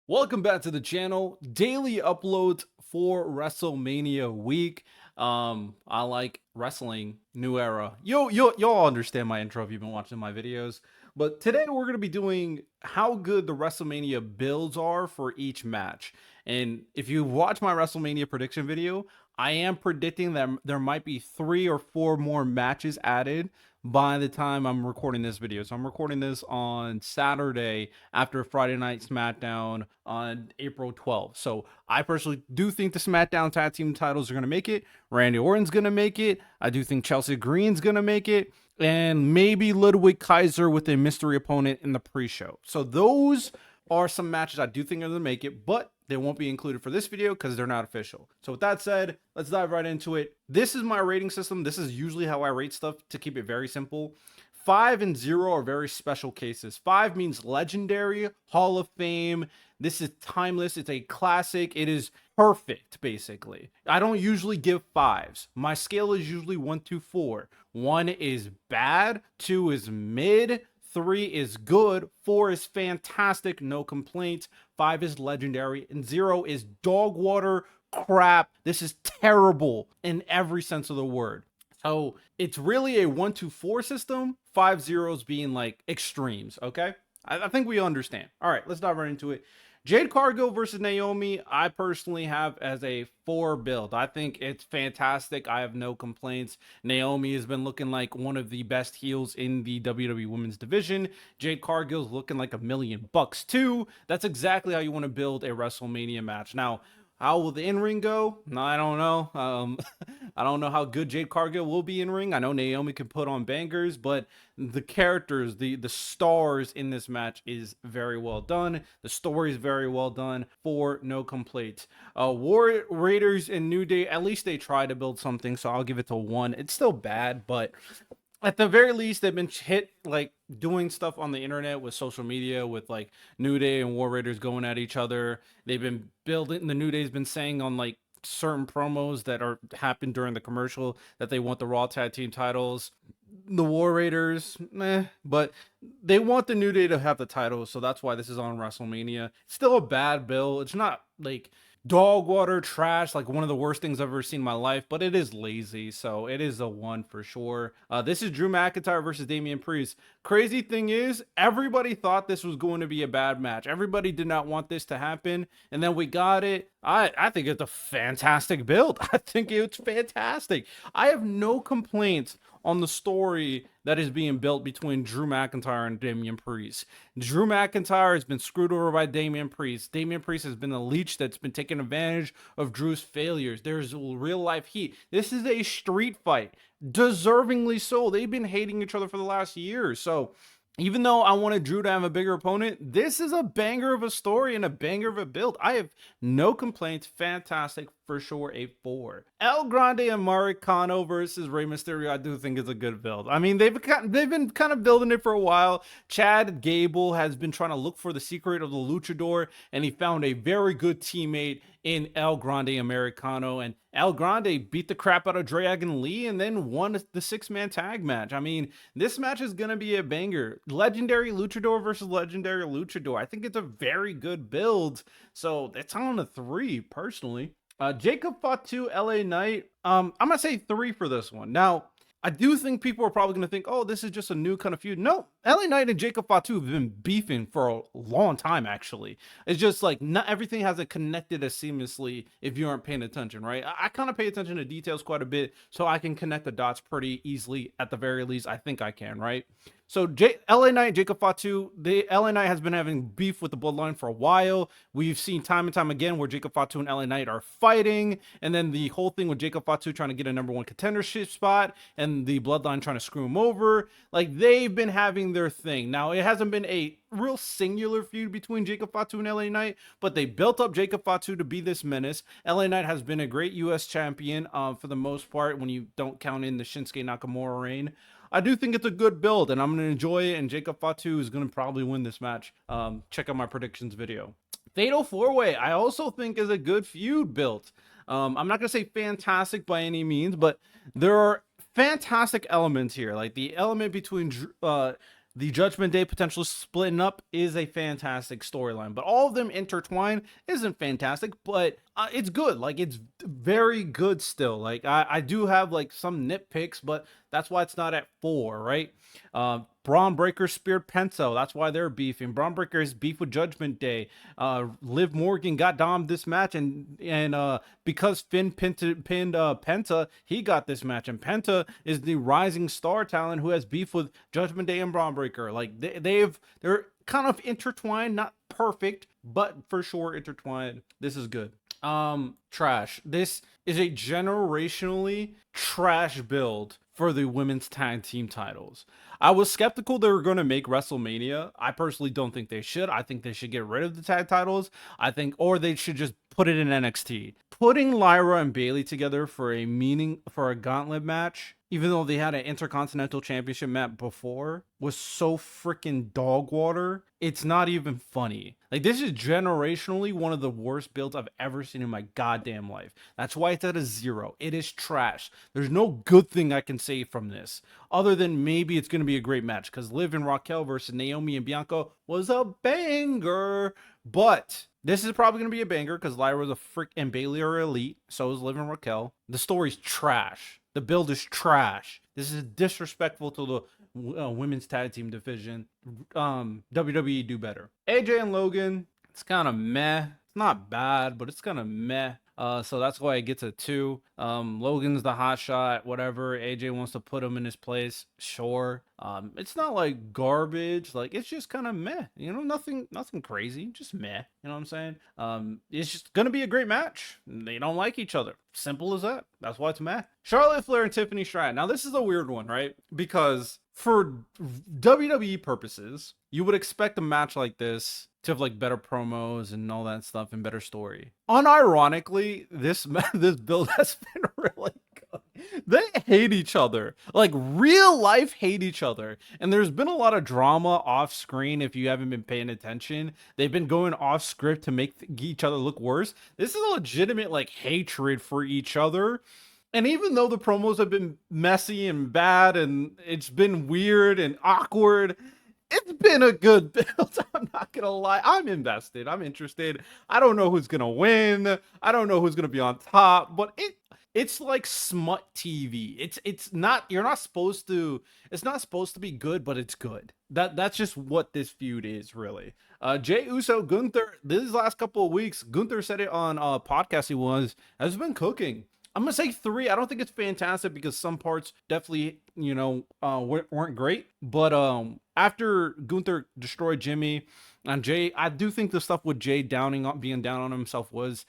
Welcome back to the channel. Daily uploads for WrestleMania week. I like wrestling, new era. You'll understand my intro if you've been watching my videos. But today we're gonna be doing how good the WrestleMania builds are for each match. And if you watch my WrestleMania prediction video, I am predicting that there might be 3 or 4 more matches added by the time I'm recording this video. So I'm recording this on Saturday after Friday Night SmackDown on April 12th. So I personally do think the SmackDown Tag Team titles are going to make it. Randy Orton's going to make it. I do think Chelsea Green's going to make it. And maybe Ludwig Kaiser with a mystery opponent in the pre-show. So those are some matches I do think are going to make it, but they won't be included for this video because they're not official. So with that said, let's dive right into it. This is my rating system. This is usually how I rate stuff to keep it very simple. 5 and 0 are very special cases. 5 means legendary, Hall of Fame. This is timeless. It's a classic. It is perfect, basically. I don't usually give 5s. My scale is usually 1 to 4. 1 is bad, 2 is mid, 3 is good, 4 is fantastic, no complaints, 5 is legendary, and 0 is dog water crap. This is terrible in every sense of the word. So it's really a 1 to 4 system, 5 zeros being like extremes, okay? I think we understand. All right, let's dive right into it. Jade Cargill versus Naomi, I personally have as a 4 build. I think it's fantastic. I have no complaints. Naomi has been looking like one of the best heels in the WWE Women's Division. Jade Cargill's looking like $1,000,000 too. That's exactly how you want to build a WrestleMania match. Now, how will the in-ring go? No, I don't know. I don't know how good Jade Cargill will be in ring. I know Naomi can put on bangers, but the characters, the stars in this match is very well done. The story is very well done. For no complaints. War Raiders and New Day, at least they try to build something, so I'll give it to 1. It's still bad, but at the very least, they've been hit like doing stuff on the internet with social media with like New Day and War Raiders going at each other. They've been building, the New Day's been saying on like certain promos that are happened during the commercial that they want the Raw Tag Team titles. The War Raiders, but they want the New Day to have the title, so that's why this is on WrestleMania. It's still a bad bill. It's not like dog water trash, like one of the worst things I've ever seen in my life, but it is lazy, so it is a 1 for sure. This is Drew McIntyre versus Damian Priest. Crazy thing is, everybody thought this was going to be a bad match. Everybody did not want this to happen, and then we got it. I think it's a fantastic build. I think it's fantastic. I have no complaints on the story that is being built between Drew McIntyre and Damian Priest. Drew McIntyre has been screwed over by Damian Priest. Damian Priest has been a leech that's been taking advantage of Drew's failures. There's real life heat. This is a street fight. Deservingly so. They've been hating each other for the last year. So even though I wanted Drew to have a bigger opponent, this is a banger of a story and a banger of a build. I have no complaints. Fantastic for sure, a 4. El Grande and Maricano versus Rey Mysterio, I do think is a good build. I mean, they've been kind of building it for a while. Chad Gable has been trying to look for the secret of the luchador, and he found a very good teammate in El Grande Americano, and El Grande beat the crap out of Dragon Lee and then won the 6-man tag match. I mean, this match is going to be a banger. Legendary Luchador versus Legendary Luchador. I think it's a very good build, so it's on a 3 personally. Jacob Fatu, LA Knight. I'm going to say 3 for this one. Now, I do think people are probably going to think, oh, this is just a new kind of feud. No, LA Knight and Jacob Fatu have been beefing for a long time, actually. It's just like not everything hasn't connected as seamlessly if you aren't paying attention, right? I kind of pay attention to details quite a bit, so I can connect the dots pretty easily. At the very least, I think I can, right? So LA Knight, Jacob Fatu, the LA Knight has been having beef with the Bloodline for a while. We've seen time and time again where Jacob Fatu and LA Knight are fighting, and then the whole thing with Jacob Fatu trying to get a #1 contendership spot, and the Bloodline trying to screw him over. Like, they've been having their thing. Now, it hasn't been a real singular feud between Jacob Fatu and LA Knight, but they built up Jacob Fatu to be this menace. LA Knight has been a great U.S. champion for the most part when you don't count in the Shinsuke Nakamura reign. I do think it's a good build, and I'm going to enjoy it, and Jacob Fatu is going to probably win this match. Check out my predictions video. Fatal 4-Way, I also think is a good feud built. I'm not going to say fantastic by any means, but there are fantastic elements here. Like the element between The Judgment Day potentially splitting up is a fantastic storyline, but all of them intertwined isn't fantastic, but it's good. Like, it's very good still. Like, I do have like some nitpicks, but that's why it's not at 4, right? Braun Breaker speared Penta. That's why they're beefing. Braun Breaker is beef with Judgment Day. Liv Morgan got domed this match, and because Finn pinned Penta, he got this match. And Penta is the rising star talent who has beef with Judgment Day and Braun Breaker. Like, they're kind of intertwined, not perfect, but for sure intertwined. This is good. Trash. This is a generationally trash build for the women's tag team titles. I was skeptical they were going to make WrestleMania. I personally don't think they should. I think they should get rid of the tag titles. Or they should just put it in NXT. Putting Lyra and Bayley together for a gauntlet match, even though they had an Intercontinental Championship match before, was so freaking dog water. It's not even funny. Like, this is generationally one of the worst builds I've ever seen in my goddamn life. That's why it's at a 0. It is trash. There's no good thing I can say from this, other than maybe it's going to be a great match, because Liv and Raquel versus Naomi and Bianca was a banger. But this is probably going to be a banger because Lyra was a freak and Bayley are elite. So is Liv and Raquel. The story's trash. The build is trash. This is disrespectful to the women's tag team division. WWE do better. AJ and Logan, it's kind of meh. It's not bad, but it's kind of meh. So that's why it gets a 2. Logan's the hot shot, whatever. AJ wants to put him in his place, sure. It's not like garbage, like it's just kind of meh, you know, nothing crazy, just meh, you know what I'm saying? It's just gonna be a great match. They don't like each other, simple as that. That's why it's meh. Charlotte Flair and Tiffany Stratton. Now this is a weird one, right? Because for WWE purposes, you would expect a match like this to have like better promos and all that stuff and better story. Unironically, this build has been really good. They hate each other, like real life hate each other. And there's been a lot of drama off screen. If you haven't been paying attention, they've been going off script to make each other look worse. This is a legitimate like hatred for each other. And even though the promos have been messy and bad and it's been weird and awkward, it's been a good build. I'm not gonna lie. I'm invested. I'm interested. I don't know who's gonna win. I don't know who's gonna be on top, but it's like smut TV. It's not, you're not supposed to, it's not supposed to be good, but it's good. That's just what this feud is, really. Jey Uso, Gunther, these last couple of weeks, Gunther said it on a podcast has been cooking. I'm gonna say 3. I don't think it's fantastic because some parts definitely, you know, weren't great. But after Gunther destroyed Jimmy and Jay, I do think the stuff with Jay being down on himself was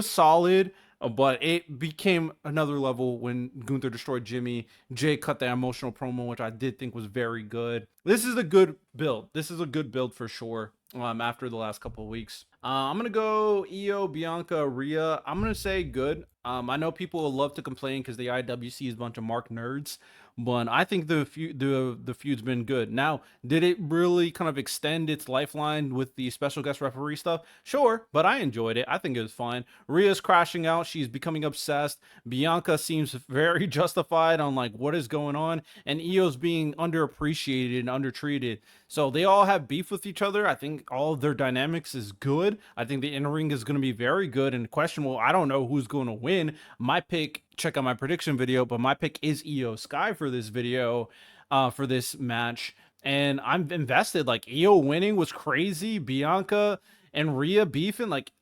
solid. But it became another level when Gunther destroyed Jimmy. Jay cut that emotional promo, which I did think was very good. This is a good build. This is a good build for sure. After the last couple of weeks, I'm gonna go Io, Bianca, Rhea. I'm gonna say good. I know people will love to complain because the IWC is a bunch of mark nerds, but I think the feud's been good. Now, did it really kind of extend its lifeline with the special guest referee stuff? Sure, but I enjoyed it. I think it was fine. Rhea's crashing out. She's becoming obsessed. Bianca seems very justified on like what is going on, and Io's being underappreciated and undertreated. So they all have beef with each other. I think all of their dynamics is good. I think the in-ring is going to be very good and questionable. I don't know who's going to win. My pick, check out my prediction video, but my pick is Io Sky for this video, for this match. And I'm invested. Like, Io winning was crazy. Bianca and Rhea beefing. Like,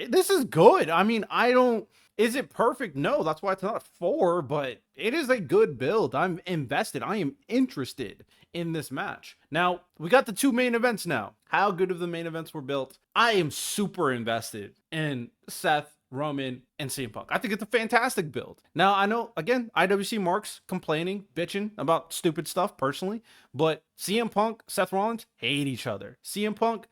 this is good. I mean, is it perfect? No, that's why it's not 4, but it is a good build. I'm invested. I am interested in this match. Now, we got the 2 main events now. How good of the main events were built? I am super invested in Seth, Roman, and CM Punk. I think it's a fantastic build. Now, I know, again, IWC Mark's complaining, bitching about stupid stuff personally, but CM Punk, Seth Rollins hate each other. CM Punk,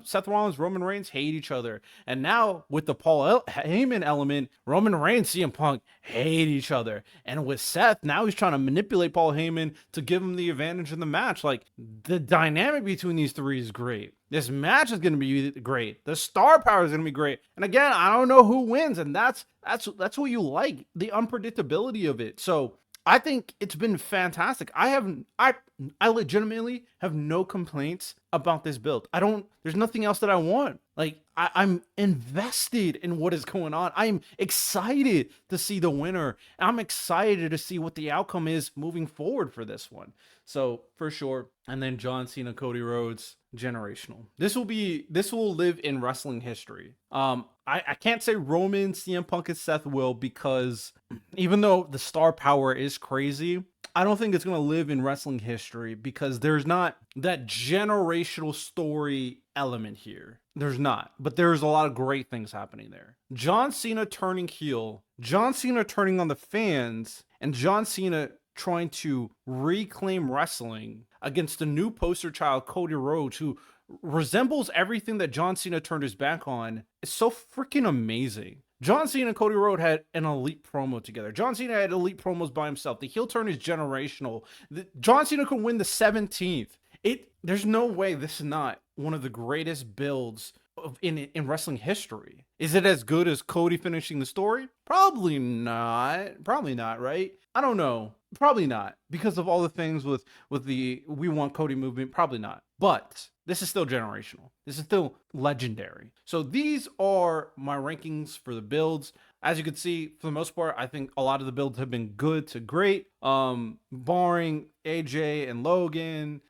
Seth Rollins, Roman Reigns hate each other. And now with the Paul Heyman element, Roman Reigns, CM Punk hate each other. And with Seth, now he's trying to manipulate Paul Heyman to give him the advantage in the match. Like, the dynamic between these 3 is great. This match is going to be great. The star power is going to be great. And again, I don't know who wins, and that's what you like, the unpredictability of it. So I think it's been fantastic. I legitimately have no complaints about this build. There's nothing else that I want. Like I'm invested in what is going on. I'm excited to see the winner. I'm excited to see what the outcome is moving forward for this one. So for sure. And then John Cena, Cody Rhodes, generational. This will live in wrestling history. I can't say Roman, CM Punk, and Seth will, because even though the star power is crazy, I don't think it's going to live in wrestling history because there's not that generational story element here. There's not, but there's a lot of great things happening there. John Cena turning heel, John Cena turning on the fans, and John Cena trying to reclaim wrestling against the new poster child, Cody Rhodes, who resembles everything that John Cena turned his back on. It's so freaking amazing. John Cena and Cody Rhodes had an elite promo together. John Cena had elite promos by himself. The heel turn is generational. John Cena could win the 17th. There's no way this is not one of the greatest builds in wrestling history. Is it as good as Cody finishing the story? Probably not. Probably not, right? I don't know. Probably not, because of all the things with the "we want Cody" movement. Probably not. But this is still generational. This is still legendary. So these are my rankings for the builds. As you can see, for the most part, I think a lot of the builds have been good to great. Barring AJ and Logan.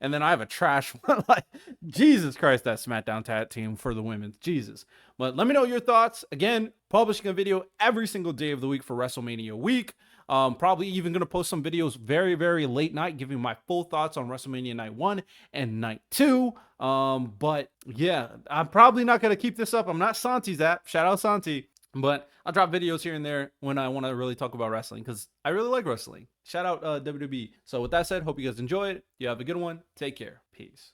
And then I have a trash one. Like, Jesus Christ, that SmackDown tag team for the women. Jesus. But let me know your thoughts. Again, publishing a video every single day of the week for WrestleMania week. Probably even going to post some videos very, very late night, giving my full thoughts on WrestleMania Night 1 and Night 2. But yeah, I'm probably not going to keep this up. I'm not Santi's app. Shout out Santi. But I'll drop videos here and there when I want to really talk about wrestling, because I really like wrestling. Shout out WWE. So with that said, hope you guys enjoy it. You have a good one. Take care. Peace.